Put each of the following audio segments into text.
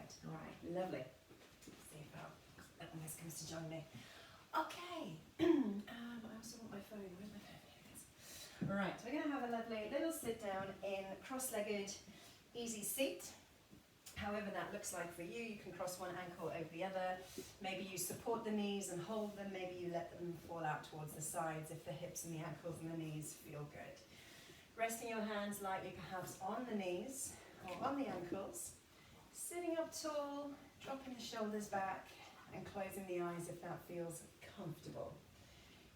Perfect. All right, lovely. Let's see if this comes to join me. Okay. I also want my phone. Where's my phone? Here it is. All right, so we're going to have a lovely little sit down in cross-legged, easy seat. However that looks like for you, you can cross one ankle over the other. Maybe you support the knees and hold them. Maybe you let them fall out towards the sides if the hips and the ankles and the knees feel good. Resting your hands lightly perhaps on the knees or on the ankles. Sitting up tall, dropping the shoulders back and closing the eyes if that feels comfortable.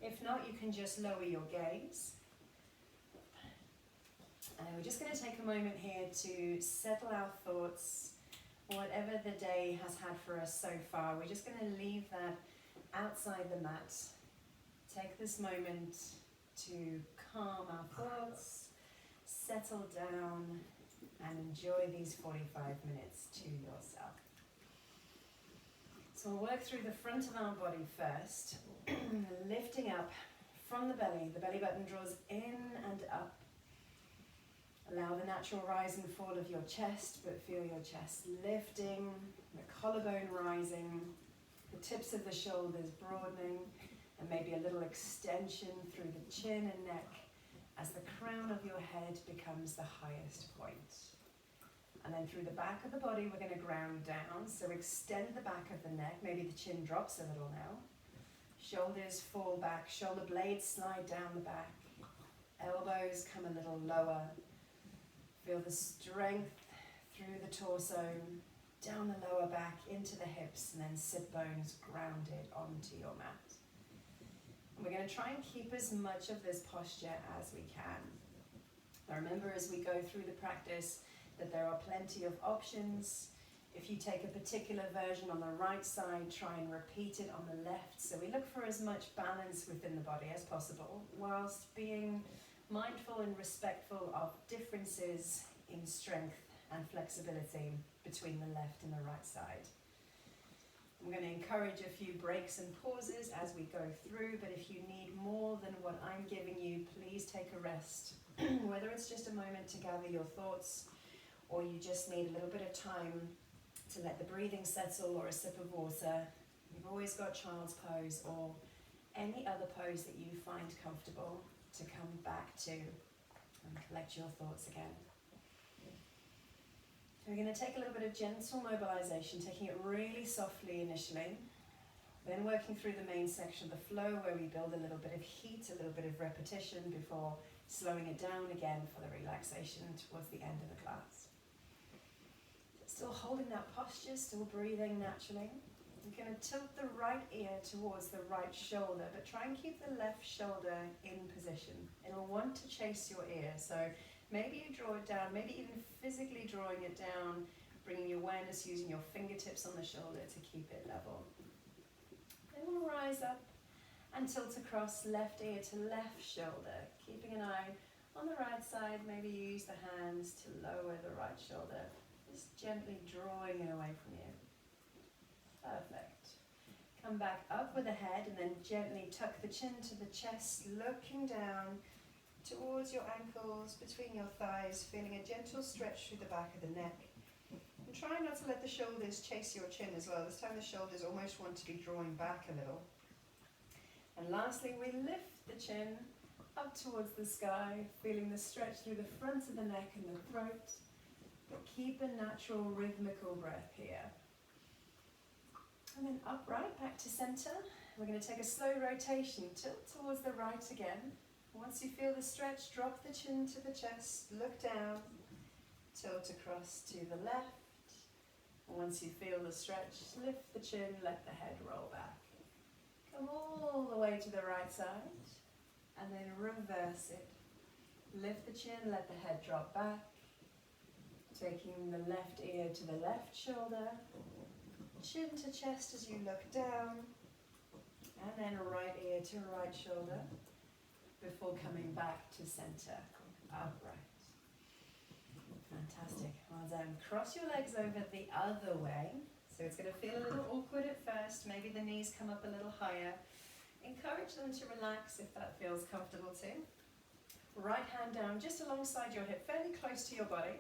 If not, you can just lower your gaze. And we're just going to take a moment here to settle our thoughts. Whatever the day has had for us so far, we're just going to leave that outside the mat. Take this moment to calm our thoughts, settle down, and enjoy these 45 minutes to yourself. So we'll work through the front of our body first, lifting up from the belly. The belly button draws in and up. Allow the natural rise and fall of your chest, but feel your chest lifting, the collarbone rising, the tips of the shoulders broadening, and maybe a little extension through the chin and neck as the crown of your head becomes the highest point. And then through the back of the body, we're going to ground down. So extend the back of the neck. Maybe the chin drops a little now. Shoulders fall back, shoulder blades slide down the back. Elbows come a little lower. Feel the strength through the torso, down the lower back, into the hips, and then sit bones grounded onto your mat. And we're going to try and keep as much of this posture as we can. Now remember, as we go through the practice, that there are plenty of options. If you take a particular version on the right side, try and repeat it on the left. So we look for as much balance within the body as possible, whilst being mindful and respectful of differences in strength and flexibility between the left and the right side. I'm going to encourage a few breaks and pauses as we go through, but if you need more than what I'm giving you, please take a rest. Whether it's just a moment to gather your thoughts, or you just need a little bit of time to let the breathing settle, or a sip of water. You've always got child's pose or any other pose that you find comfortable to come back to and collect your thoughts again. So we're going to take a little bit of gentle mobilization, taking it really softly initially, then working through the main section of the flow where we build a little bit of heat, a little bit of repetition before slowing it down again for the relaxation towards the end of the class. Still holding that posture, still breathing naturally. You're going to tilt the right ear towards the right shoulder, but try and keep the left shoulder in position. It'll want to chase your ear, so maybe you draw it down, maybe even physically drawing it down, bringing your awareness using your fingertips on the shoulder to keep it level. Then we'll rise up and tilt across left ear to left shoulder, keeping an eye on the right side. Maybe you use the hands to lower the right shoulder, just gently drawing it away from you. Perfect. Come back up with the head and then gently tuck the chin to the chest, looking down towards your ankles, between your thighs, feeling a gentle stretch through the back of the neck. And try not to let the shoulders chase your chin as well. This time the shoulders almost want to be drawing back a little. And lastly, we lift the chin up towards the sky, feeling the stretch through the front of the neck and the throat. But keep a natural rhythmical breath here. And then upright, back to center. We're going to take a slow rotation, tilt towards the right again. Once you feel the stretch, drop the chin to the chest, look down, tilt across to the left. And once you feel the stretch, lift the chin, let the head roll back. Come all the way to the right side, and then reverse it. Lift the chin, let the head drop back. Taking the left ear to the left shoulder, chin to chest as you look down, and then right ear to right shoulder before coming back to center, upright. Fantastic, well done. Cross your legs over the other way. So it's going to feel a little awkward at first, maybe the knees come up a little higher. Encourage them to relax if that feels comfortable too. Right hand down just alongside your hip, fairly close to your body.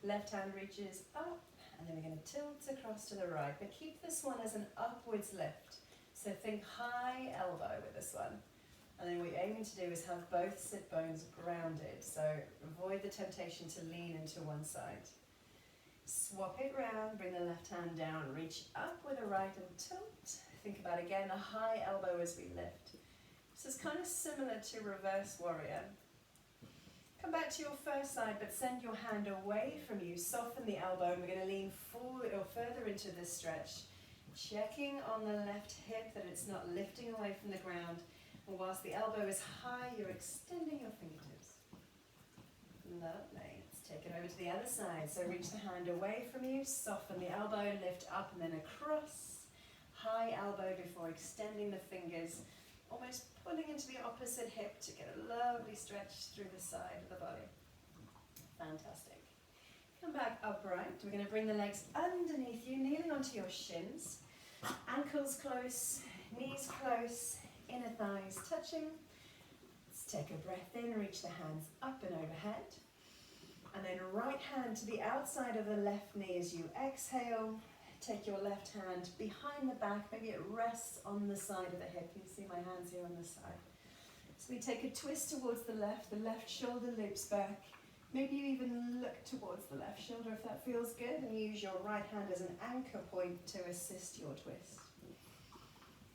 Left hand reaches up, and then we're going to tilt across to the right, but keep this one as an upwards lift. So think high elbow with this one. And then what you're aiming to do is have both sit bones grounded. So avoid the temptation to lean into one side. Swap it round, bring the left hand down, reach up with the right and tilt. Think about again a high elbow as we lift. This is kind of similar to reverse warrior. Come back to your first side, but send your hand away from you. Soften the elbow, and we're going to lean forward or further into this stretch. Checking on the left hip that it's not lifting away from the ground. And whilst the elbow is high, you're extending your fingertips. Lovely. Let's take it over to the other side. So reach the hand away from you, soften the elbow, lift up and then across. High elbow before extending the fingers. Almost pulling into the opposite hip to get a lovely stretch through the side of the body. Fantastic. Come back upright. We're going to bring the legs underneath you, kneeling onto your shins. Ankles close, knees close, inner thighs touching. Let's take a breath in, reach the hands up and overhead. And then right hand to the outside of the left knee as you exhale. Take your left hand behind the back, maybe it rests on the side of the hip. You can see my hands here on the side. So we take a twist towards the left shoulder loops back. Maybe you even look towards the left shoulder if that feels good, and use your right hand as an anchor point to assist your twist.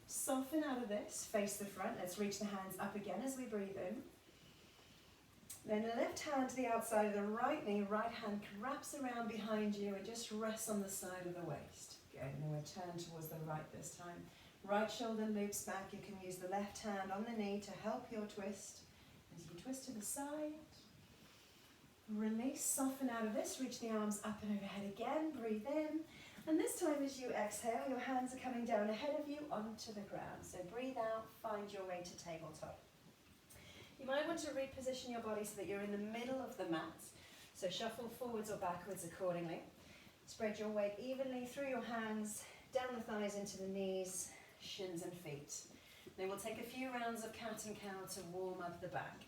Soften out of this, face the front. Let's reach the hands up again as we breathe in. Then the left hand to the outside of the right knee, right hand wraps around behind you and just rests on the side of the waist. Good, and then we'll turn towards the right this time. Right shoulder loops back. You can use the left hand on the knee to help your twist. As you twist to the side, release, soften out of this, reach the arms up and overhead again, breathe in. And this time as you exhale, your hands are coming down ahead of you onto the ground. So breathe out, find your way to tabletop. You might want to reposition your body so that you're in the middle of the mat. So shuffle forwards or backwards accordingly. Spread your weight evenly through your hands, down the thighs into the knees, shins and feet. Then we'll take a few rounds of cat and cow to warm up the back.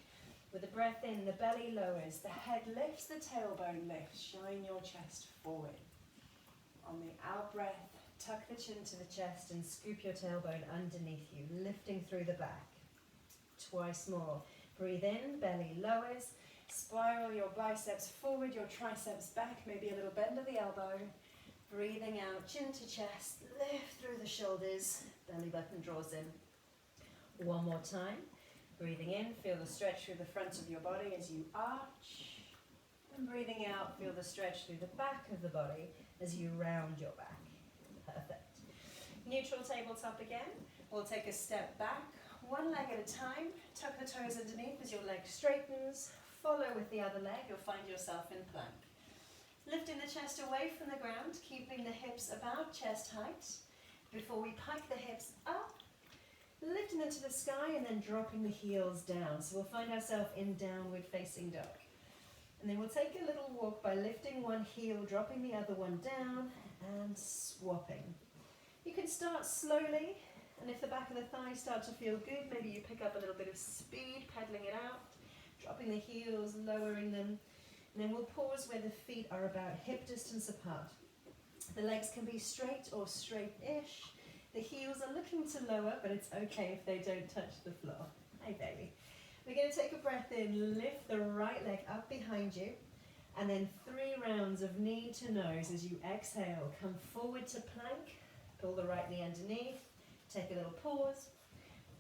With the breath in, the belly lowers, the head lifts, the tailbone lifts. Shine your chest forward. On the out breath, tuck the chin to the chest and scoop your tailbone underneath you, lifting through the back. Twice more. Breathe in, belly lowers. Spiral your biceps forward, your triceps back, maybe a little bend of the elbow. Breathing out, chin to chest, lift through the shoulders, belly button draws in. One more time. Breathing in, feel the stretch through the front of your body as you arch. And breathing out, feel the stretch through the back of the body as you round your back. Perfect. Neutral tabletop again. We'll take a step back, one leg at a time. Tuck the toes underneath as your leg straightens. Follow with the other leg, you'll find yourself in plank. Lifting the chest away from the ground, keeping the hips about chest height. Before we pike the hips up, lifting them to the sky and then dropping the heels down. So we'll find ourselves in downward facing dog. And then we'll take a little walk by lifting one heel, dropping the other one down and swapping. You can start slowly, and if the back of the thighs start to feel good, maybe you pick up a little bit of speed, pedaling it out, dropping the heels, lowering them. And then we'll pause where the feet are about hip distance apart. The legs can be straight or straight-ish. The heels are looking to lower, but it's okay if they don't touch the floor. Hey, baby. We're going to take a breath in, lift the right leg up behind you, and then 3 rounds of knee to nose as you exhale. Come forward to plank, pull the right knee underneath, take a little pause,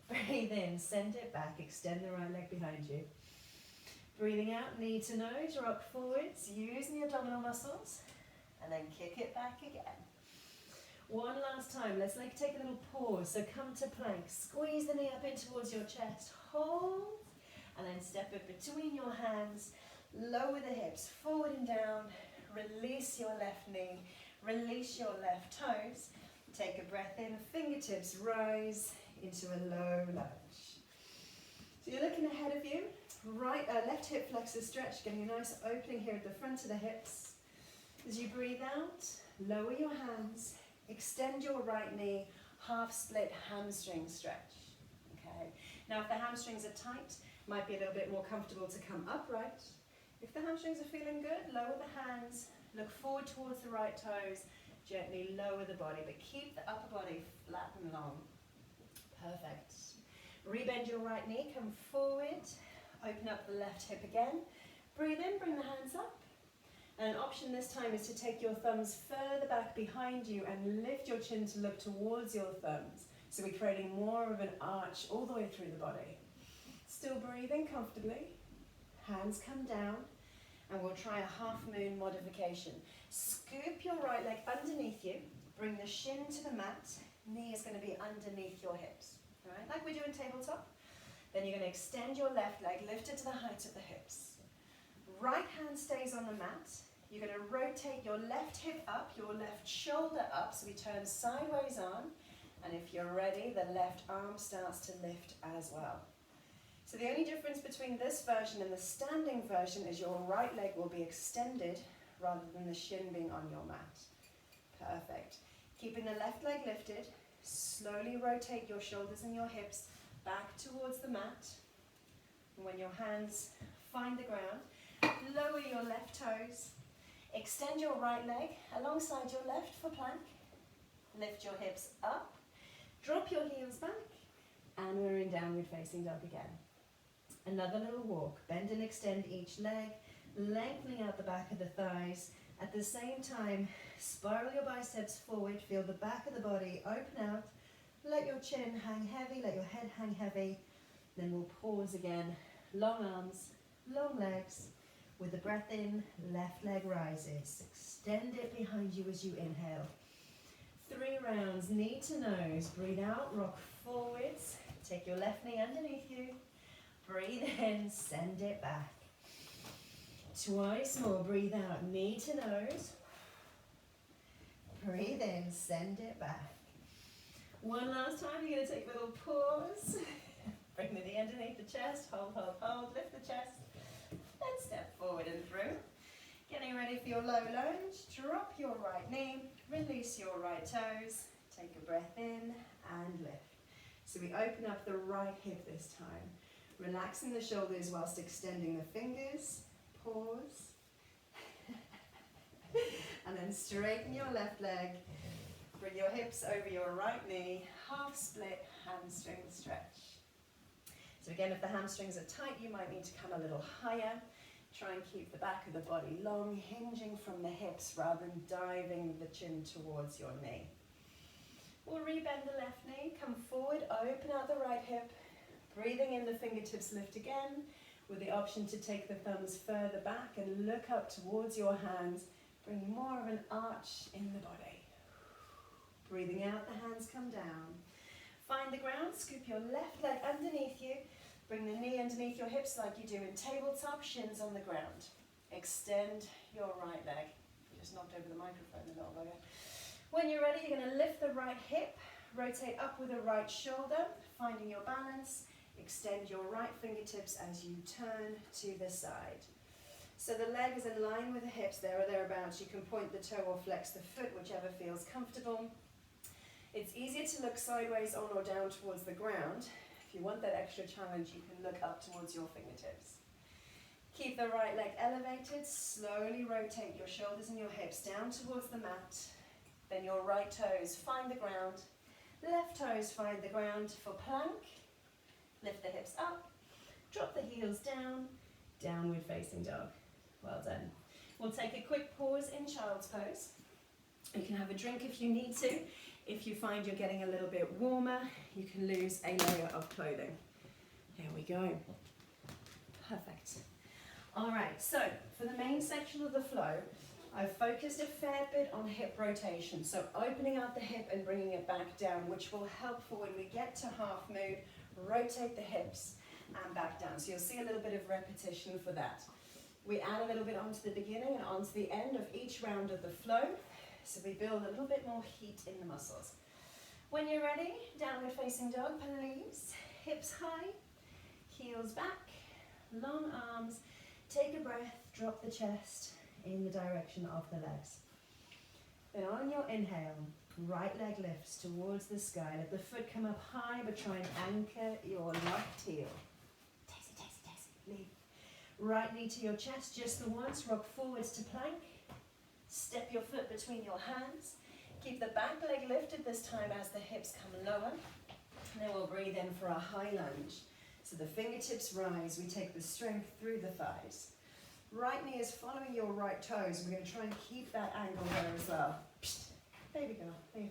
breathe in, send it back, extend the right leg behind you. Breathing out, knee to nose, rock forwards, using the abdominal muscles, and then kick it back again. One last time, let's take a little pause. So come to plank, squeeze the knee up in towards your chest, hold, and then step it between your hands, lower the hips, forward and down, release your left knee, release your left toes, take a breath in, fingertips rise into a low lunge. So you're looking ahead of you, left hip flexor stretch, getting a nice opening here at the front of the hips. As you breathe out, lower your hands, extend your right knee, half split hamstring stretch. Okay. Now if the hamstrings are tight, it might be a little bit more comfortable to come upright. If the hamstrings are feeling good, lower the hands, Look forward towards the right toes. Gently lower the body, but keep the upper body flat and long. Perfect. Rebend your right knee, come forward. Open up the left hip again. Breathe in, bring the hands up. And an option this time is to take your thumbs further back behind you and lift your chin to look towards your thumbs. So we're creating more of an arch all the way through the body. Still breathing comfortably. Hands come down. And we'll try a half moon modification. Scoop your right leg underneath you. Bring the shin to the mat. Knee is going to be underneath your hips. All right, like we do in tabletop. Then you're going to extend your left leg, lift it to the height of the hips. Right hand stays on the mat. You're going to rotate your left hip up, your left shoulder up, so we turn sideways on. And if you're ready, the left arm starts to lift as well. So the only difference between this version and the standing version is your right leg will be extended rather than the shin being on your mat. Perfect. Keeping the left leg lifted, slowly rotate your shoulders and your hips back towards the mat. And when your hands find the ground, lower your left toes. Extend your right leg alongside your left for plank. Lift your hips up. Drop your heels back. And we're in downward facing dog again. Another little walk. Bend and extend each leg, lengthening out the back of the thighs. At the same time, spiral your biceps forward. Feel the back of the body open out. Let your chin hang heavy, let your head hang heavy. Then we'll pause again. Long arms, long legs. With the breath in, left leg rises. Extend it behind you as you inhale. 3 rounds, knee to nose. Breathe out, rock forwards. Take your left knee underneath you. Breathe in, send it back. Twice more, breathe out, knee to nose. Breathe in, send it back. One last time, you're going to take a little pause. Bring the knee underneath the chest, hold, hold, hold, lift the chest. Then step forward and through. Getting ready for your low lunge. Drop your right knee, release your right toes. Take a breath in and lift. So we open up the right hip this time. Relaxing the shoulders whilst extending the fingers. Pause. And then straighten your left leg. Bring your hips over your right knee. Half split hamstring stretch. So again, if the hamstrings are tight, you might need to come a little higher. Try and keep the back of the body long, hinging from the hips rather than diving the chin towards your knee. We'll rebend the left knee, come forward, open out the right hip. Breathing in, the fingertips lift again, with the option to take the thumbs further back and look up towards your hands, bringing more of an arch in the body. Breathing out, the hands come down. Find the ground, scoop your left leg underneath you, bring the knee underneath your hips like you do in tabletop, shins on the ground. Extend your right leg. You just knocked over the microphone, the little bugger. When you're ready, you're going to lift the right hip, rotate up with the right shoulder, finding your balance. Extend your right fingertips as you turn to the side. So the leg is in line with the hips, there or thereabouts. You can point the toe or flex the foot, whichever feels comfortable. It's easier to look sideways on or down towards the ground. If you want that extra challenge, you can look up towards your fingertips. Keep the right leg elevated. Slowly rotate your shoulders and your hips down towards the mat. Then your right toes find the ground. Left toes find the ground for plank. Lift the hips up. Drop the heels down. Downward facing dog. Well done. We'll take a quick pause in child's pose. You can have a drink if you need to. If you find you're getting a little bit warmer, you can lose a layer of clothing. Here we go. Perfect. All right, so for the main section of the flow, I've focused a fair bit on hip rotation. So opening out the hip and bringing it back down, which will help for when we get to half moon, rotate the hips and back down. So you'll see a little bit of repetition for that. We add a little bit onto the beginning and onto the end of each round of the flow. So we build a little bit more heat in the muscles. When you're ready, downward facing dog, please. Hips high, heels back, long arms. Take a breath, drop the chest in the direction of the legs. Then on your inhale, right leg lifts towards the sky. Let the foot come up high, but try and anchor your left heel. Taste it, taste it, taste it. Leave. Right knee to your chest just the once. Rock forwards to plank. Step your foot between your hands. Keep the back leg lifted this time as the hips come lower. And then we'll breathe in for a high lunge. So the fingertips rise, we take the strength through the thighs. Right knee is following your right toes. We're going to try and keep that angle there as well. There we go.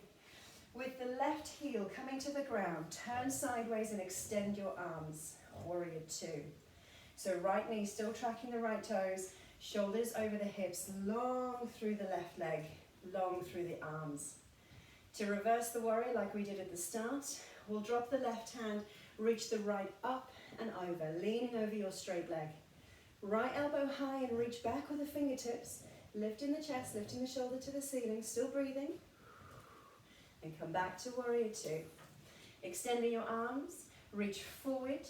With the left heel coming to the ground, turn sideways and extend your arms. Warrior two. So right knee still tracking the right toes, shoulders over the hips, long through the left leg, long through the arms. To reverse the warrior like we did at the start, we'll drop the left hand, reach the right up and over, leaning over your straight leg. Right elbow high and reach back with the fingertips, lifting the chest, lifting the shoulder to the ceiling, still breathing. And come back to warrior two. Extending your arms, reach forward,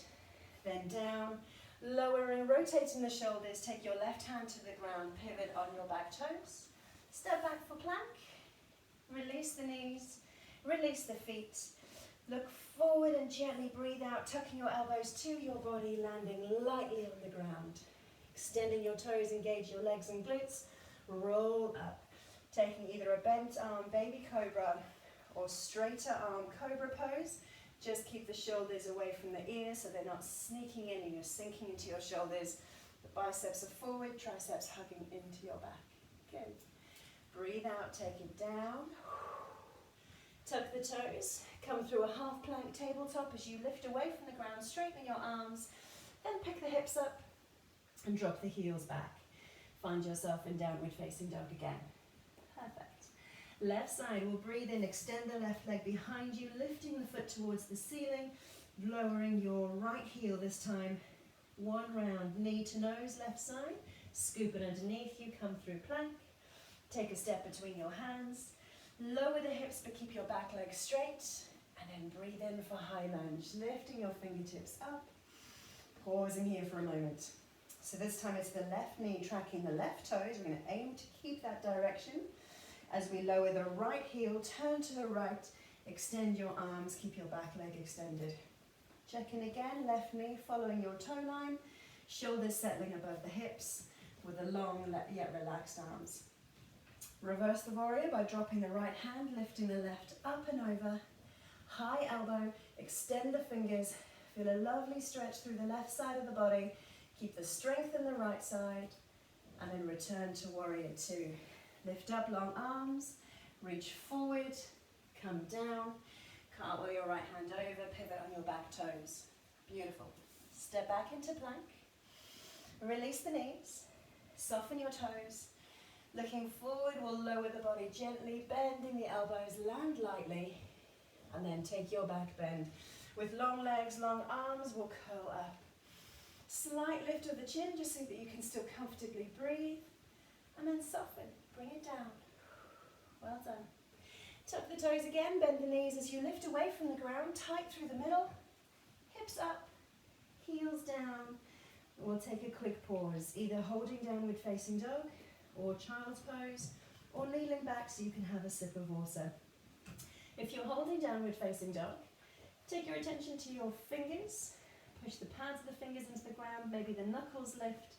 then down, lowering, rotating the shoulders, take your left hand to the ground, pivot on your back toes. Step back for plank, release the knees, release the feet. Look forward and gently breathe out, tucking your elbows to your body, landing lightly on the ground. Extending your toes, engage your legs and glutes, roll up. Taking either a bent arm, baby cobra, or straighter arm, cobra pose. Just keep the shoulders away from the ears so they're not sneaking in and you're sinking into your shoulders. The biceps are forward, triceps hugging into your back. Good. Breathe out, take it down. Tuck the toes, come through a half plank tabletop as you lift away from the ground, straighten your arms, then pick the hips up and drop the heels back. Find yourself in downward facing dog again. Perfect. Left side, we'll breathe in, extend the left leg behind you, lifting the foot towards the ceiling, lowering your right heel this time. One round, knee to nose, left side, scoop it underneath you, come through plank. Take a step between your hands. Lower the hips but keep your back leg straight, and then breathe in for high lunge, lifting your fingertips up, pausing here for a moment. So this time it's the left knee tracking the left toes. We're going to aim to keep that direction. As we lower the right heel, turn to the right, extend your arms, keep your back leg extended. Check in again, left knee following your toe line, shoulders settling above the hips with the long yet relaxed arms. Reverse the warrior by dropping the right hand, lifting the left up and over. High elbow, extend the fingers, feel a lovely stretch through the left side of the body. Keep the strength in the right side, and then return to warrior two. Lift up long arms, reach forward, come down, cartwheel your right hand over, pivot on your back toes. Beautiful. Step back into plank. Release the knees, soften your toes. Looking forward, we'll lower the body gently, bending the elbows, land lightly, and then take your back bend. With long legs, long arms, we'll curl up. Slight lift of the chin, just so that you can still comfortably breathe, and then soften, bring it down. Well done. Tuck the toes again, bend the knees as you lift away from the ground, tight through the middle, hips up, heels down. We'll take a quick pause, either holding downward facing dog, or child's pose, or kneeling back so you can have a sip of water. If you're holding downward facing dog, take your attention to your fingers, push the pads of the fingers into the ground, maybe the knuckles lift,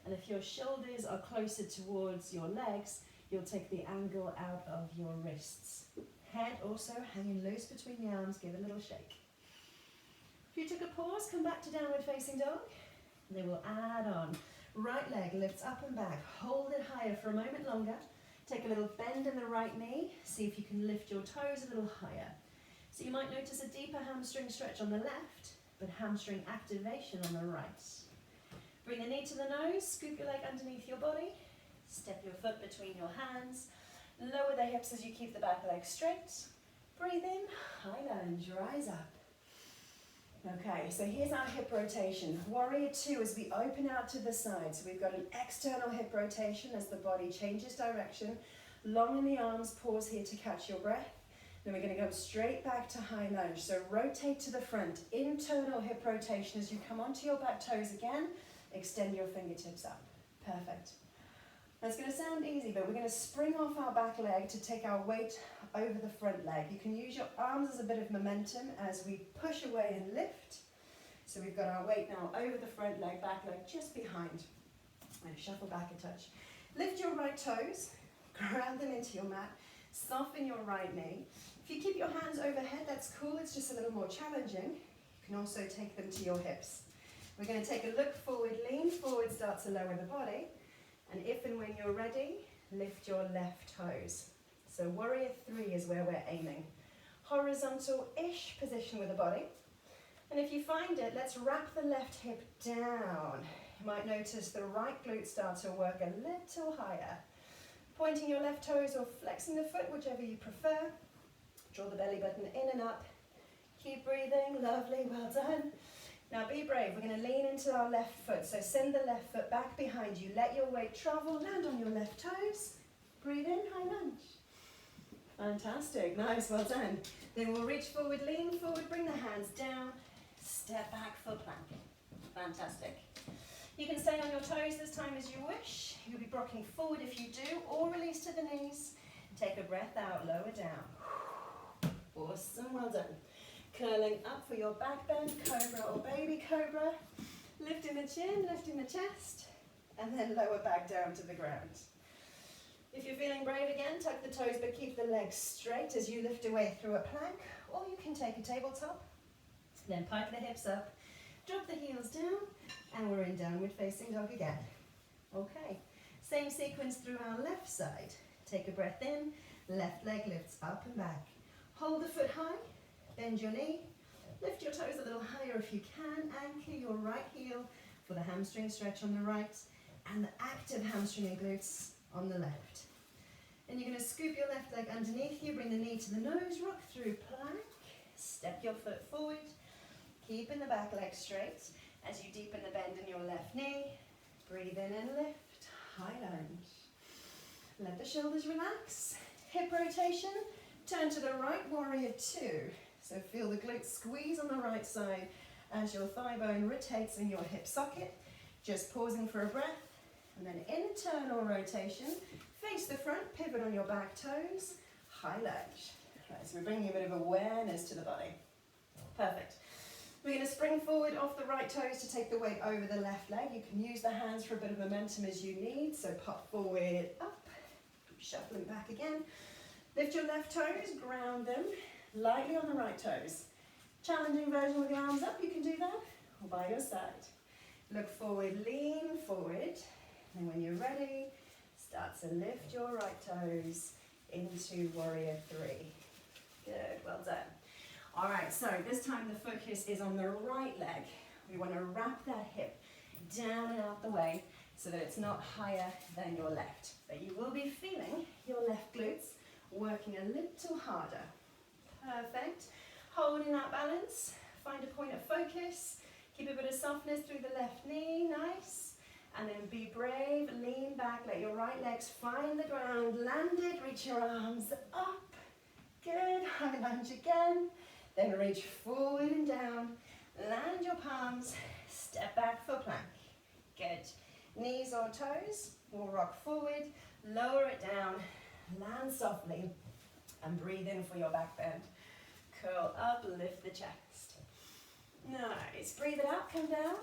and if your shoulders are closer towards your legs, you'll take the angle out of your wrists. Head also hanging loose between the arms, give a little shake. If you took a pause, come back to downward facing dog, and then we'll add on. Right leg lifts up and back, hold it higher for a moment longer. Take a little bend in the right knee, see if you can lift your toes a little higher. So you might notice a deeper hamstring stretch on the left, but hamstring activation on the right. Bring the knee to the nose, scoop your leg underneath your body, step your foot between your hands, lower the hips as you keep the back leg straight. Breathe in, high lunge, rise up. Okay, so here's our hip rotation. Warrior two as we open out to the side. So we've got an external hip rotation as the body changes direction. Long in the arms, pause here to catch your breath. Then we're going to go straight back to high lunge. So rotate to the front, internal hip rotation as you come onto your back toes again. Extend your fingertips up. Perfect. That's going to sound easy, but we're going to spring off our back leg to take our weight over the front leg. You can use your arms as a bit of momentum as we push away and lift. So we've got our weight now over the front leg, back leg just behind. And shuffle back a touch. Lift your right toes, ground them into your mat, soften your right knee. If you keep your hands overhead, that's cool, it's just a little more challenging. You can also take them to your hips. We're going to take a look forward, lean forward, start to lower the body, and if and when you're ready, lift your left toes. So warrior 3 is where we're aiming. Horizontal-ish position with the body. And if you find it, let's wrap the left hip down. You might notice the right glute start to work a little higher. Pointing your left toes or flexing the foot, whichever you prefer. Draw the belly button in and up. Keep breathing, lovely, well done. Now be brave, we're going to lean into our left foot. So send the left foot back behind you. Let your weight travel, land on your left toes. Breathe in, high lunge. Fantastic, nice, well done. Then we'll reach forward, lean forward, bring the hands down. Step back for plank. Fantastic. You can stay on your toes this time as you wish. You'll be rocking forward if you do, or release to the knees. Take a breath out, lower down. Awesome, well done. Curling up for your back bend, cobra or baby cobra. Lifting the chin, lifting the chest, and then lower back down to the ground. If you're feeling brave again, tuck the toes but keep the legs straight as you lift away through a plank, or you can take a tabletop. Then pike the hips up, drop the heels down, and we're in downward facing dog again. Okay, same sequence through our left side. Take a breath in, left leg lifts up and back. Hold the foot high, bend your knee, lift your toes a little higher if you can, anchor your right heel for the hamstring stretch on the right, and the active hamstring and glutes on the left. And you're going to scoop your left leg underneath you, bring the knee to the nose, rock through plank, step your foot forward, keeping the back leg straight as you deepen the bend in your left knee. Breathe in and lift, high lunge. Let the shoulders relax, hip rotation, turn to the right, warrior 2. So feel the glutes squeeze on the right side as your thigh bone rotates in your hip socket. Just pausing for a breath, and then internal rotation, face the front, pivot on your back toes, high lunge. Right, so we're bringing a bit of awareness to the body. Perfect. We're going to spring forward off the right toes to take the weight over the left leg. You can use the hands for a bit of momentum as you need. So pop forward, up, shuffling back again. Lift your left toes, ground them lightly on the right toes. Challenging version with the arms up, you can do that, or by your side. Look forward, lean forward. And when you're ready, start to lift your right toes into warrior 3. Good, well done. All right, so this time the focus is on the right leg. We want to wrap that hip down and out the way so that it's not higher than your left. But you will be feeling your left glutes working a little harder. Perfect. Holding that balance, find a point of focus, keep a bit of softness through the left knee, nice. And then be brave, lean back, let your right legs find the ground, land it, reach your arms up. Good, high lunge again. Then reach forward and down, land your palms, step back for plank. Good. Knees or toes, we'll rock forward, lower it down, land softly, and breathe in for your back bend. Curl up, lift the chest. Nice. Breathe it out, come down.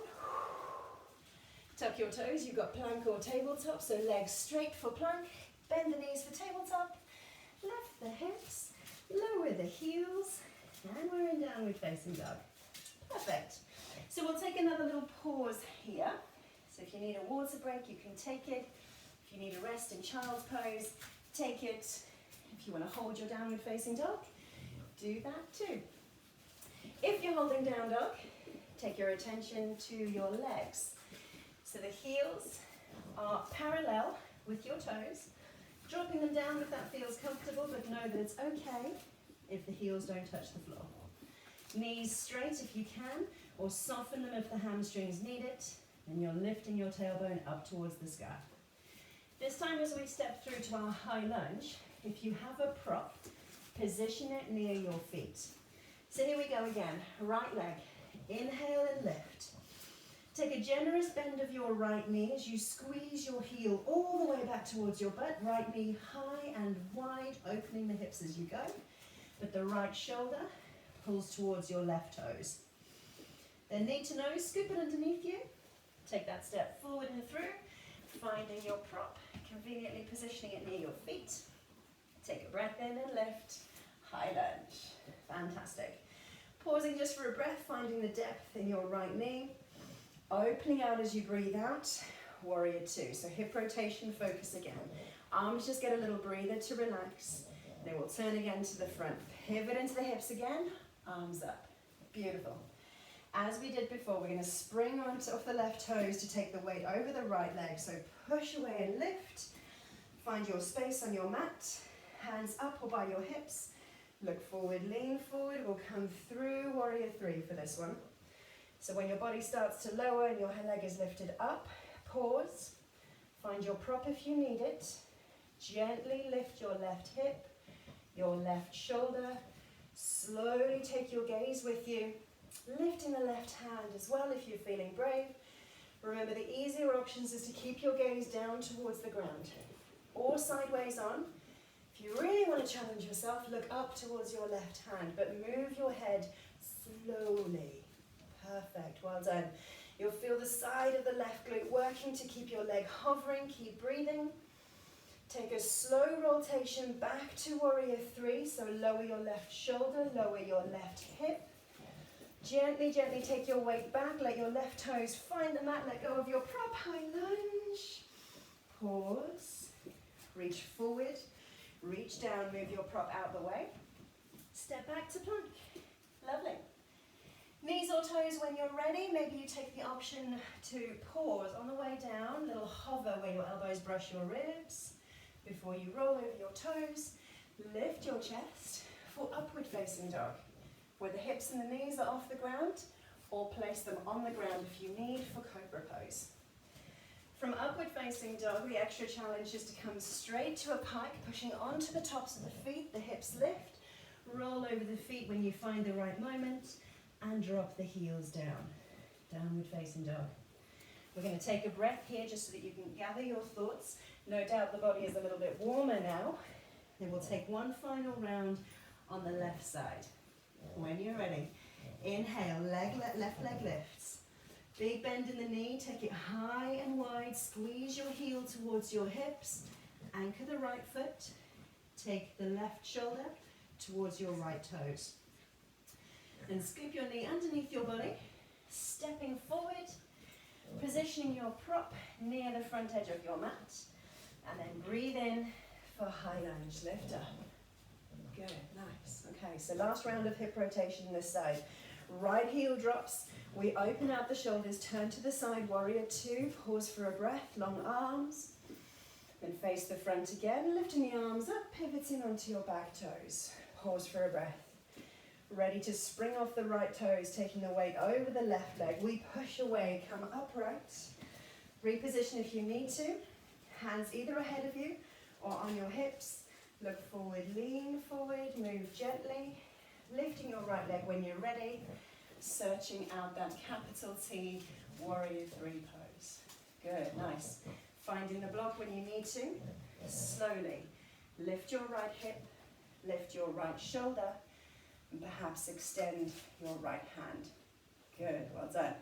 Tuck your toes, you've got plank or tabletop, so legs straight for plank, bend the knees for tabletop, lift the hips, lower the heels, and we're in downward facing dog. Perfect. So we'll take another little pause here. So if you need a water break, you can take it. If you need a rest in child's pose, take it. If you want to hold your downward facing dog, do that too. If you're holding down dog, take your attention to your legs. So the heels are parallel with your toes, dropping them down if that feels comfortable, but know that it's okay if the heels don't touch the floor. Knees straight if you can, or soften them if the hamstrings need it, and you're lifting your tailbone up towards the sky. This time as we step through to our high lunge, if you have a prop, position it near your feet. So here we go again, right leg, inhale and lift. Take a generous bend of your right knee as you squeeze your heel all the way back towards your butt, right knee high and wide, opening the hips as you go, but the right shoulder pulls towards your left toes. Then knee to nose, scoop it underneath you, take that step forward and through, finding your prop, conveniently positioning it near your feet. Take a breath in and lift, high lunge. Fantastic. Pausing just for a breath, finding the depth in your right knee. Opening out as you breathe out, warrior two. So hip rotation, focus again. Arms just get a little breather to relax. Then we'll turn again to the front. Pivot into the hips again, arms up. Beautiful. As we did before, we're going to spring off the left toes to take the weight over the right leg. So push away and lift. Find your space on your mat. Hands up or by your hips. Look forward, lean forward. We'll come through warrior three for this one. So when your body starts to lower and your leg is lifted up, pause. Find your prop if you need it. Gently lift your left hip, your left shoulder. Slowly take your gaze with you. Lifting the left hand as well if you're feeling brave. Remember, the easier options is to keep your gaze down towards the ground or sideways on. If you really want to challenge yourself, look up towards your left hand, but move your head slowly. Perfect, well done. You'll feel the side of the left glute working to keep your leg hovering. Keep breathing. Take a slow rotation back to warrior three. So lower your left shoulder, lower your left hip. Gently, gently take your weight back. Let your left toes find the mat. Let go of your prop. High lunge. Pause. Reach forward. Reach down. Move your prop out the way. Step back to plank. Lovely. Knees or toes when you're ready. Maybe you take the option to pause on the way down. Little hover where your elbows brush your ribs. Before you roll over your toes, lift your chest for upward facing dog, where the hips and the knees are off the ground, or place them on the ground if you need for cobra pose. From upward facing dog, the extra challenge is to come straight to a pike, pushing onto the tops of the feet, the hips lift, roll over the feet when you find the right moment, and drop the heels down. Downward facing dog. We're going to take a breath here just so that you can gather your thoughts. No doubt the body is a little bit warmer now. Then we'll take one final round on the left side. When you're ready, inhale, left leg lifts. Big bend in the knee, take it high and wide, squeeze your heel towards your hips, anchor the right foot, take the left shoulder towards your right toes. Then scoop your knee underneath your body, stepping forward, positioning your prop near the front edge of your mat, and then breathe in for high lunge, lift up. Good, nice. Okay, so last round of hip rotation this side. Right heel drops, we open out the shoulders, turn to the side, warrior two, pause for a breath, long arms, then face the front again, lifting the arms up, pivoting onto your back toes, pause for a breath. Ready to spring off the right toes, taking the weight over the left leg. We push away, come upright. Reposition if you need to. Hands either ahead of you or on your hips. Look forward, lean forward, move gently. Lifting your right leg when you're ready. Searching out that capital T, warrior three pose. Good, nice. Finding the block when you need to. Slowly lift your right hip, lift your right shoulder, and perhaps extend your right hand. Good, well done.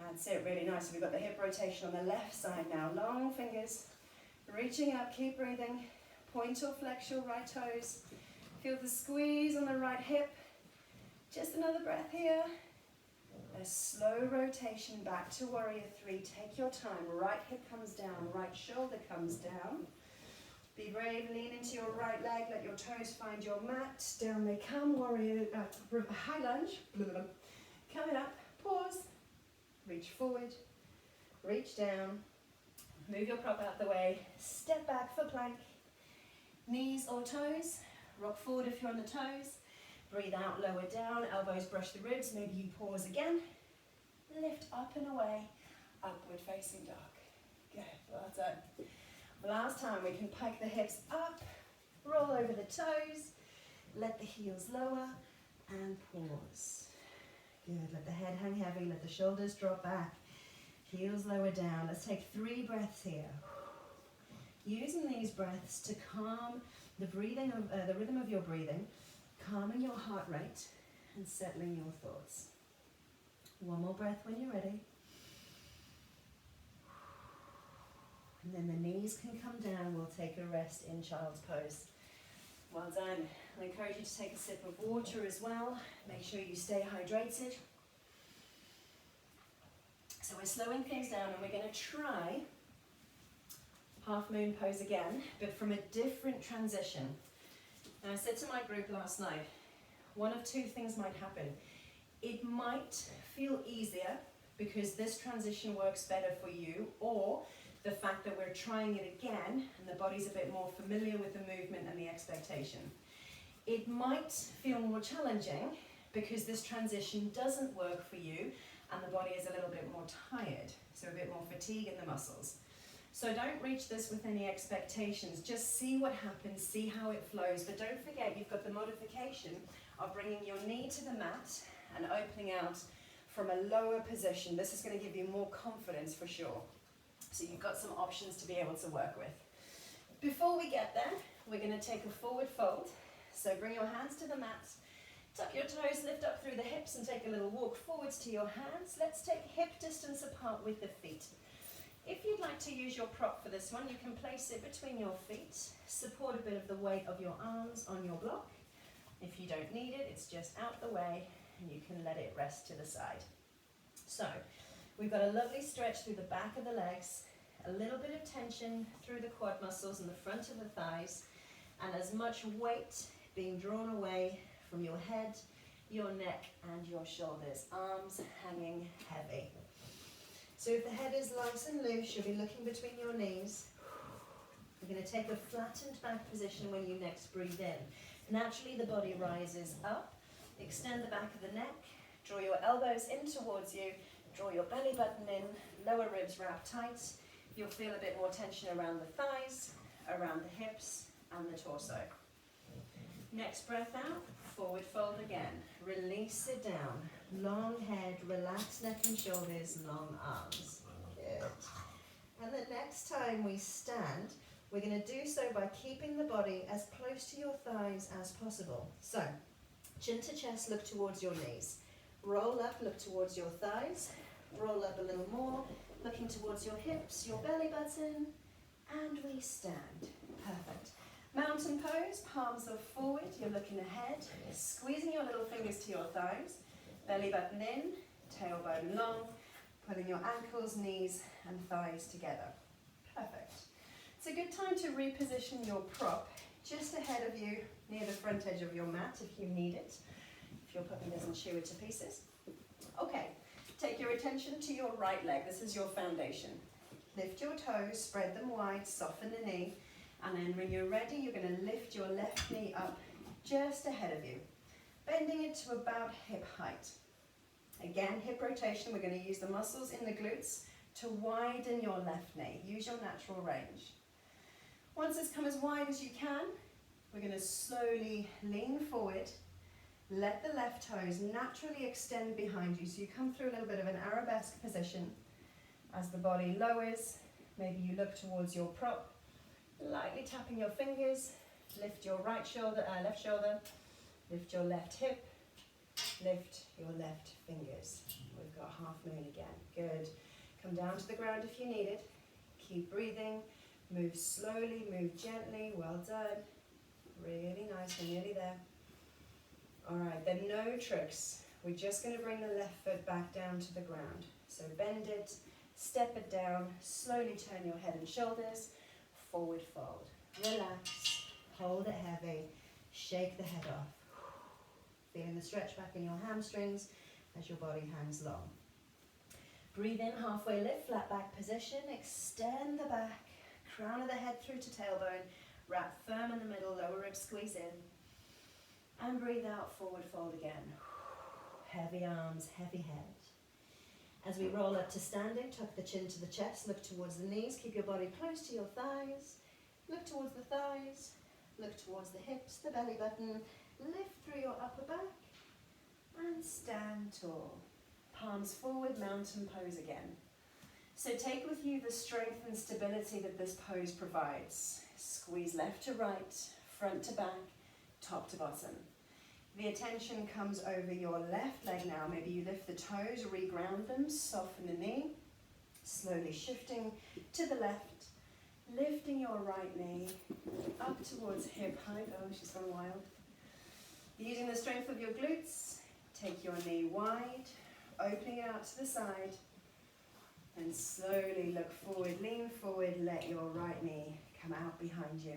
That's it, really nice. So we've got the hip rotation on the left side now. Long fingers, reaching up, keep breathing. Point or flex your right toes. Feel the squeeze on the right hip. Just another breath here. A slow rotation back to warrior three. Take your time. Right hip comes down, right shoulder comes down. Be brave, lean into your right leg, let your toes find your mat. Down they come, warrior, high lunge. Coming up, pause, reach forward, reach down, move your prop out the way, step back for plank. Knees or toes, rock forward if you're on the toes. Breathe out, lower down, elbows brush the ribs, maybe you pause again. Lift up and away, upward facing dog. Good, well done. Last time we can pike the hips up, roll over the toes, let the heels lower, and pause. Good, let the head hang heavy, let the shoulders drop back, heels lower down. Let's take 3 breaths here. Using these breaths to calm the breathing, the rhythm of your breathing, calming your heart rate, and settling your thoughts. One more breath when you're ready. And then the knees can come down. We'll take a rest in child's pose. Well done. I encourage you to take a sip of water as well. Make sure you stay hydrated. So we're slowing things down and we're going to try half moon pose again, but from a different transition. Now I said to my group last night, one of two things might happen. It might feel easier because this transition works better for you, or the fact that we're trying it again and the body's a bit more familiar with the movement and the expectation. It might feel more challenging because this transition doesn't work for you and the body is a little bit more tired, so a bit more fatigue in the muscles. So don't reach this with any expectations, just see what happens, see how it flows, but don't forget you've got the modification of bringing your knee to the mat and opening out from a lower position. This is going to give you more confidence for sure. So you've got some options to be able to work with. Before we get there, we're going to take a forward fold. So bring your hands to the mat, tuck your toes, lift up through the hips and take a little walk forwards to your hands. Let's take hip distance apart with the feet. If you'd like to use your prop for this one, you can place it between your feet, support a bit of the weight of your arms on your block. If you don't need it, it's just out the way and you can let it rest to the side. So we've got a lovely stretch through the back of the legs, a little bit of tension through the quad muscles and the front of the thighs, and as much weight being drawn away from your head, your neck and your shoulders, arms hanging heavy. So if the head is light and loose, you'll be looking between your knees. You're going to take a flattened back position when you next breathe in. Naturally, the body rises up. Extend the back of the neck. Draw your elbows in towards you. Draw your belly button in. Lower ribs wrap tight. You'll feel a bit more tension around the thighs, around the hips, and the torso. Next breath out. Forward fold again. Release it down. Long head, relaxed neck and shoulders, long arms. Good. And the next time we stand, we're going to do so by keeping the body as close to your thighs as possible. So, chin to chest, look towards your knees. Roll up, look towards your thighs. Roll up a little more, looking towards your hips, your belly button, and we stand. Perfect. Mountain pose, palms are forward, you're looking ahead, squeezing your little fingers to your thighs, belly button in, tailbone long, pulling your ankles, knees and thighs together. Perfect. It's a good time to reposition your prop just ahead of you, near the front edge of your mat if you need it, if your puppy doesn't chew it to pieces. Okay, take your attention to your right leg, this is your foundation. Lift your toes, spread them wide, soften the knee. And then when you're ready, you're going to lift your left knee up just ahead of you, bending it to about hip height. Again, hip rotation, we're going to use the muscles in the glutes to widen your left knee. Use your natural range. Once it's come as wide as you can, we're going to slowly lean forward. Let the left toes naturally extend behind you. So you come through a little bit of an arabesque position. As the body lowers, maybe you look towards your prop. Lightly tapping your fingers, lift your left shoulder, lift your left hip, lift your left fingers. We've got half moon again. Good. Come down to the ground if you need it. Keep breathing. Move slowly, move gently. Well done. Really nice. We're nearly there. All right, then no tricks. We're just going to bring the left foot back down to the ground. So bend it, step it down, slowly turn your head and shoulders. Forward fold. Relax. Hold it heavy. Shake the head off. Feeling the stretch back in your hamstrings as your body hangs long. Breathe in, halfway lift, flat back position. Extend the back. Crown of the head through to tailbone. Wrap firm in the middle. Lower ribs squeeze in. And breathe out, forward fold again. Heavy arms, heavy head. As we roll up to standing, tuck the chin to the chest, look towards the knees, keep your body close to your thighs, look towards the thighs, look towards the hips, the belly button, lift through your upper back, and stand tall. Palms forward, mountain pose again. So take with you the strength and stability that this pose provides. Squeeze left to right, front to back, top to bottom. The attention comes over your left leg now. Maybe you lift the toes, reground them, soften the knee. Slowly shifting to the left. Lifting your right knee up towards hip height. Oh, she's gone wild. Using the strength of your glutes, take your knee wide, opening it out to the side, and slowly look forward, lean forward, let your right knee come out behind you.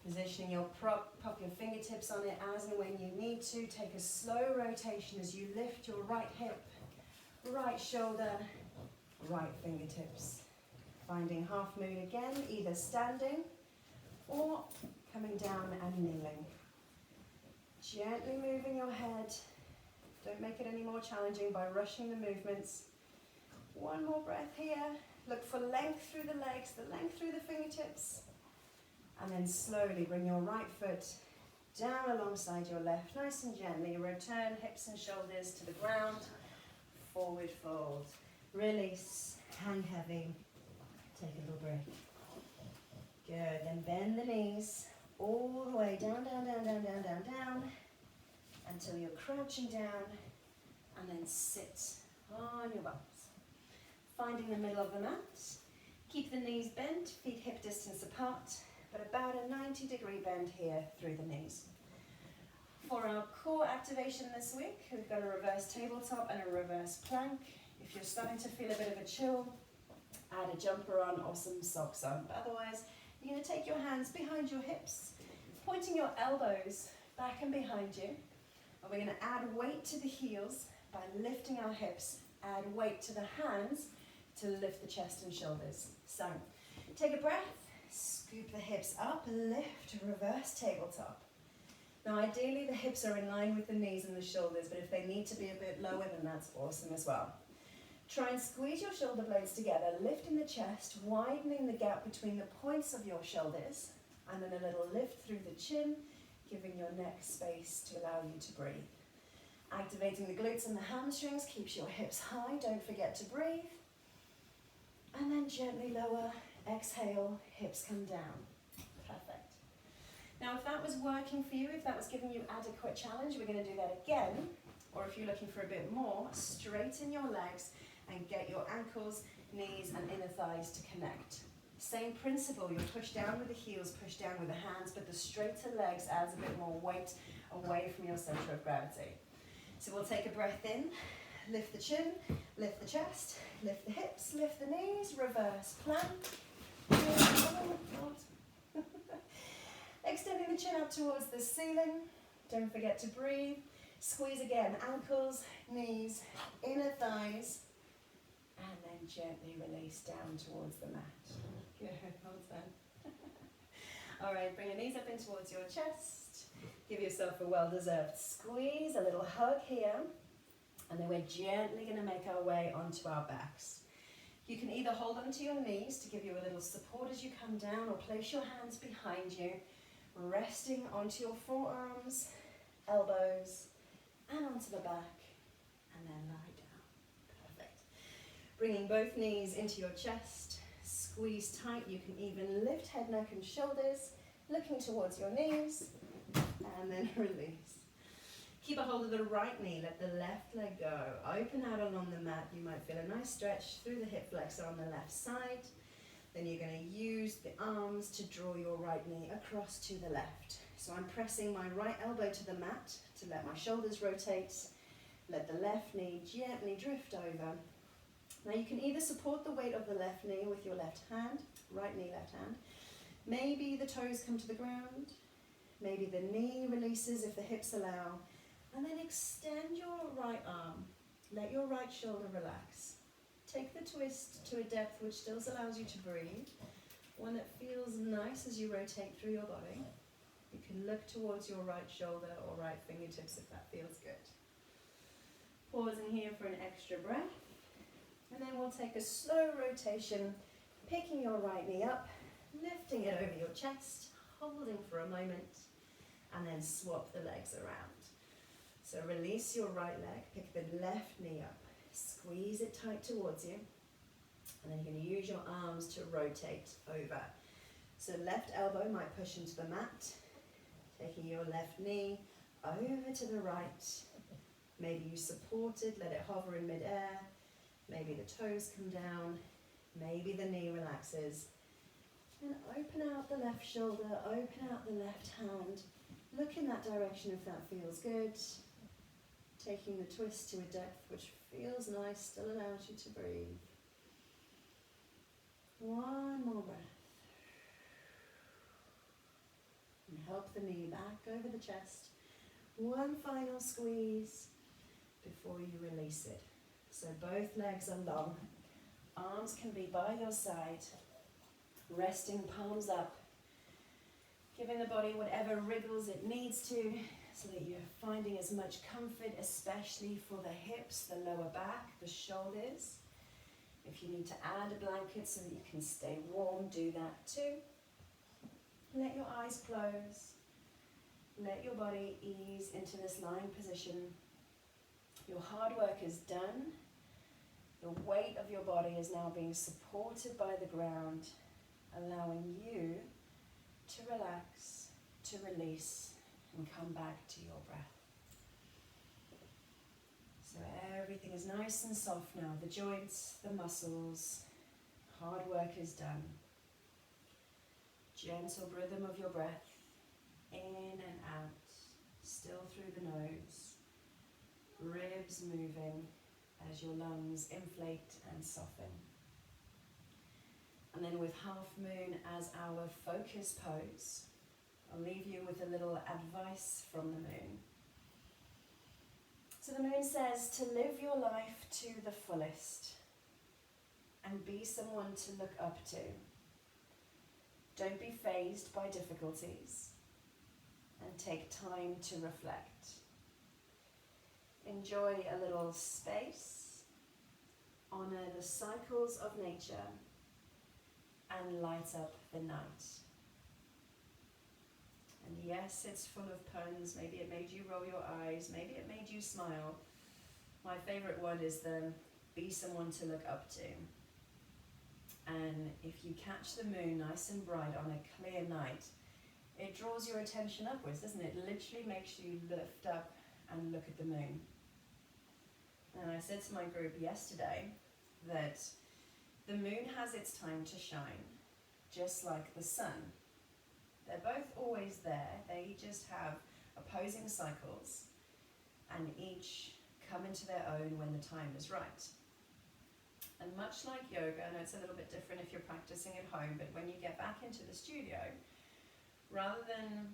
Positioning your prop, pop your fingertips on it as and when you need to. Take a slow rotation as you lift your right hip, right shoulder, right fingertips. Finding half moon again, either standing or coming down and kneeling. Gently moving your head. Don't make it any more challenging by rushing the movements. One more breath here. Look for length through the legs, the length through the fingertips. And then slowly bring your right foot down alongside your left, nice and gently. Return hips and shoulders to the ground. Forward fold. Release, hang heavy. Take a little break. Good, then bend the knees all the way down, down, down, down, down, down, down, until you're crouching down, and then sit on your bums. Finding the middle of the mat. Keep the knees bent, feet hip distance apart, but about a 90-degree bend here through the knees. For our core activation this week, we've got a reverse tabletop and a reverse plank. If you're starting to feel a bit of a chill, add a jumper on or some socks on. But otherwise, you're going to take your hands behind your hips, pointing your elbows back and behind you. And we're going to add weight to the heels by lifting our hips. Add weight to the hands to lift the chest and shoulders. So, take a breath, scoop the hips up, lift, reverse tabletop. Now ideally the hips are in line with the knees and the shoulders, but if they need to be a bit lower, then that's awesome as well. Try and squeeze your shoulder blades together, lifting the chest, widening the gap between the points of your shoulders, and then a little lift through the chin, giving your neck space to allow you to breathe. Activating the glutes and the hamstrings keeps your hips high, don't forget to breathe. And then gently lower, exhale, hips come down. Perfect. Now if that was working for you, if that was giving you adequate challenge, we're going to do that again. Or if you're looking for a bit more, straighten your legs and get your ankles, knees and inner thighs to connect. Same principle, you push down with the heels, push down with the hands, but the straighter legs adds a bit more weight away from your center of gravity. So we'll take a breath in, lift the chin, lift the chest, lift the hips, lift the knees, reverse plank. Extending the chin up towards the ceiling, don't forget to breathe. Squeeze again, ankles, knees, inner thighs, and then gently release down towards the mat. Good, well done. All right, bring your knees up in towards your chest. Give yourself a well-deserved squeeze, a little hug here. And then we're gently going to make our way onto our backs. You can either hold onto your knees to give you a little support as you come down, or place your hands behind you, resting onto your forearms, elbows, and onto the back, and then lie down. Perfect. Bringing both knees into your chest, squeeze tight. You can even lift head, neck, and shoulders, looking towards your knees, and then release. Keep a hold of the right knee, let the left leg go. Open out along the mat. You might feel a nice stretch through the hip flexor on the left side. Then you're going to use the arms to draw your right knee across to the left. So I'm pressing my right elbow to the mat to let my shoulders rotate. Let the left knee gently drift over. Now you can either support the weight of the left knee with your left hand, right knee, left hand. Maybe the toes come to the ground. Maybe the knee releases if the hips allow. And then extend your right arm. Let your right shoulder relax. Take the twist to a depth which still allows you to breathe. One that feels nice as you rotate through your body. You can look towards your right shoulder or right fingertips if that feels good. Pausing here for an extra breath. And then we'll take a slow rotation, picking your right knee up, lifting it over your chest, holding for a moment, and then swap the legs around. So release your right leg, pick the left knee up, squeeze it tight towards you, and then you're going to use your arms to rotate over. So left elbow might push into the mat, taking your left knee over to the right. Maybe you support it, let it hover in midair. Maybe the toes come down, maybe the knee relaxes, And open out the left shoulder, open out the left hand. Look in that direction if that feels good. Taking the twist to a depth which feels nice, still allows you to breathe. One more breath. And help the knee back over the chest. One final squeeze before you release it. So both legs are long. Arms can be by your side. Resting palms up. Giving the body whatever wriggles it needs to, so that you're finding as much comfort, especially for the hips, the lower back, the shoulders. If you need to add a blanket so that you can stay warm, do that too. Let your eyes close. Let your body ease into this lying position. Your hard work is done. The weight of your body is now being supported by the ground, allowing you to relax, to release, and come back to your breath. So everything is nice and soft now. The joints, the muscles, hard work is done. Gentle rhythm of your breath, in and out, still through the nose. Ribs moving as your lungs inflate and soften. And then with half moon as our focus pose, I'll leave you with a little advice from the moon. So the moon says to live your life to the fullest and be someone to look up to. Don't be fazed by difficulties and take time to reflect. Enjoy a little space, honor the cycles of nature, and light up the night. And yes, it's full of puns. Maybe it made you roll your eyes. Maybe it made you smile. My favorite one is the be someone to look up to. And if you catch the moon nice and bright on a clear night, it draws your attention upwards, doesn't it? It literally makes you lift up and look at the moon. And I said to my group yesterday that the moon has its time to shine, just like the sun. They're both always there. They just have opposing cycles, and each come into their own when the time is right. And much like yoga, I know it's a little bit different if you're practicing at home, but when you get back into the studio, rather than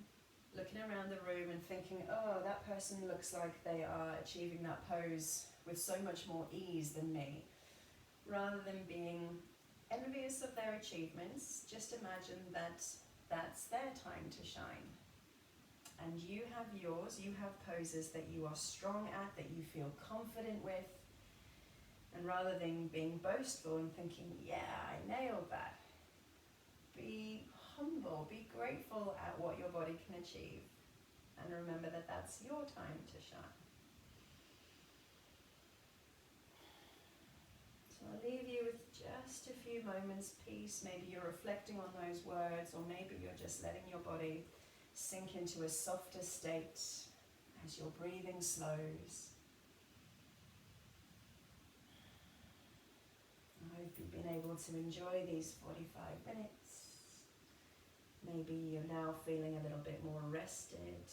looking around the room and thinking, oh, that person looks like they are achieving that pose with so much more ease than me, rather than being envious of their achievements, just imagine that that's their time to shine. And you have yours, you have poses that you are strong at, that you feel confident with. And rather than being boastful and thinking, yeah, I nailed that, be humble, be grateful at what your body can achieve. And remember that that's your time to shine. So I'll leave you with just a few moments peace. Maybe you're reflecting on those words, or maybe you're just letting your body sink into a softer state as your breathing slows. I hope you've been able to enjoy these 45 minutes. Maybe you're now feeling a little bit more rested,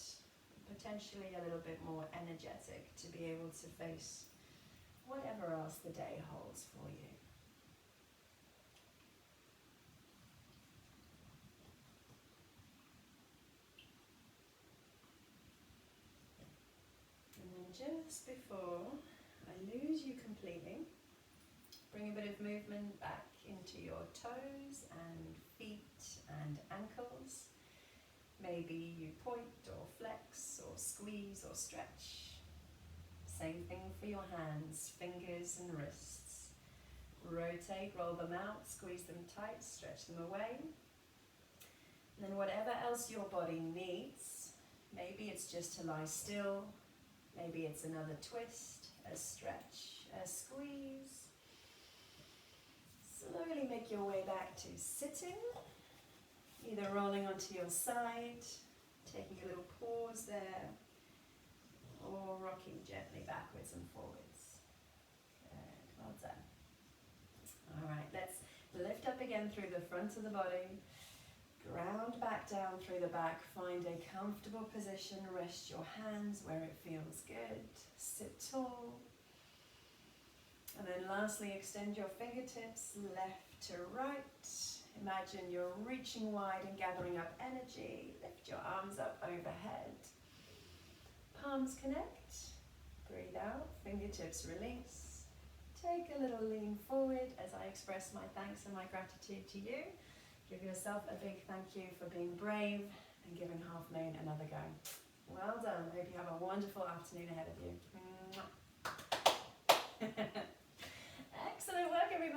potentially a little bit more energetic to be able to face whatever else the day holds for you. And then just before I lose you completely, bring a bit of movement back into your toes and feet and ankles. Maybe you point or flex or squeeze or stretch. Same thing for your hands, fingers and wrists. Rotate, roll them out, squeeze them tight, stretch them away. And then whatever else your body needs, maybe it's just to lie still, maybe it's another twist, a stretch, a squeeze. Slowly make your way back to sitting, either rolling onto your side, taking a little pause there, or rocking gently backwards and forwards. Good, well done. All right, let's lift up again through the front of the body. Ground back down through the back, find a comfortable position, rest your hands where it feels good, sit tall. And then lastly, extend your fingertips left to right. Imagine you're reaching wide and gathering up energy. Lift your arms up overhead. Palms connect. Breathe out, fingertips release. Take a little lean forward as I express my thanks and my gratitude to you. Give yourself a big thank you for being brave and giving Half Moon another go. Well done. Hope you have a wonderful afternoon ahead of you. Excellent work, everybody.